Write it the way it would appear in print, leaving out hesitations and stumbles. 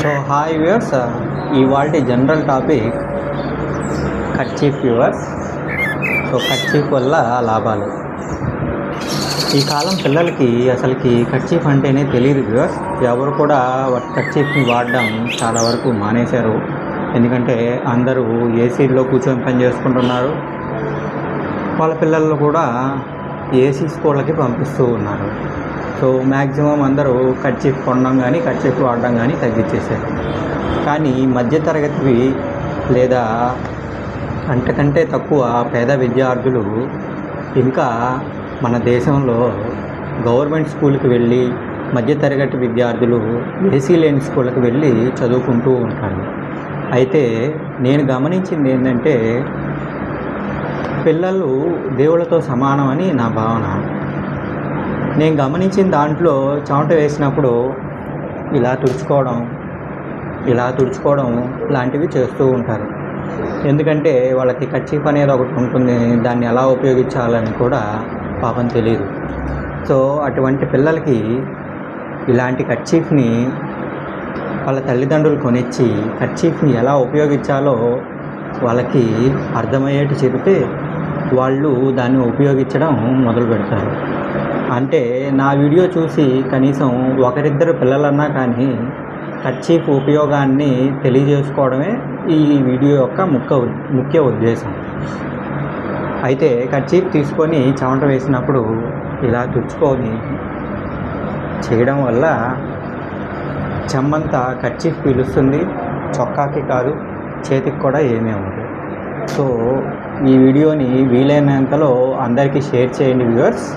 So hi viewers, ఇవాల్టి general topic kerchief viewers. So kerchief వల్ల లాభాలు. ఈ కాలం పిల్లలకి అసలుకి కర్చీఫ్ అంటేనే తెలియదు వ్యూవర్స్. ఎవరు కూడా కర్చీఫ్ని వాడడం చాలా వరకు మానేశారు. ఎందుకంటే అందరూ ఏసీల్లో కూర్చొని పని చేసుకుంటున్నారు. వాళ్ళ పిల్లలు కూడా ఏసీ స్కూళ్ళకి పంపిస్తూ ఉన్నారు. సో మ్యాక్సిమం అందరూ కర్చీఫ్ కొనడం కానీ కర్చీఫ్ వాడడం కానీ తగ్గించేశారు. కానీ మధ్యతరగతివి లేదా అంతకంటే తక్కువ పేద విద్యార్థులు ఇంకా మన దేశంలో గవర్నమెంట్ స్కూల్కి వెళ్ళి మధ్యతరగతి విద్యార్థులు ఏసీ లేని స్కూళ్ళకి వెళ్ళి చదువుకుంటూ ఉంటారు. అయితే నేను గమనించింది ఏంటంటే పిల్లలు దేవుళ్ళతో సమానం అని నా భావన. నేను గమనించిన దాంట్లో చెమట వేసినప్పుడు ఇలా తుడుచుకోవడం లాంటివి చేస్తూ ఉంటారు. ఎందుకంటే వాళ్ళకి కర్చీఫ్ అనేది ఒకటి ఉంటుంది, దాన్ని ఎలా ఉపయోగించాలని కూడా పాపం తెలియదు. సో అటువంటి పిల్లలకి ఇలాంటి కర్చీఫ్ని వాళ్ళ తల్లిదండ్రులు కొనిచ్చి కర్చీఫ్ని ఎలా ఉపయోగించాలో వాళ్ళకి అర్థమయ్యేట్టు చెబితే వాళ్ళు దాన్ని ఉపయోగించడం మొదలు పెడతారు. అంటే నా వీడియో చూసి కనీసం ఒకరిద్దరు పిల్లలన్నా కానీ కర్చీఫ్ ఉపయోగాన్ని తెలియజేసుకోవడమే ఈ వీడియో యొక్క ముఖ్య ఉద్దేశం. అయితే కర్చీఫ్ తీసుకొని చెమట వేసినప్పుడు ఇలా తుడుచుకొని చేయడం వల్ల చెమ్మంతా కర్చీఫ్ పీలుస్తుంది, చొక్కాకి కాదు చేతికి కూడా ఏమీ ఉండదు. సో ఈ వీడియోని వీలైనంతలో అందరికీ షేర్ చేయండి వ్యూవర్స్.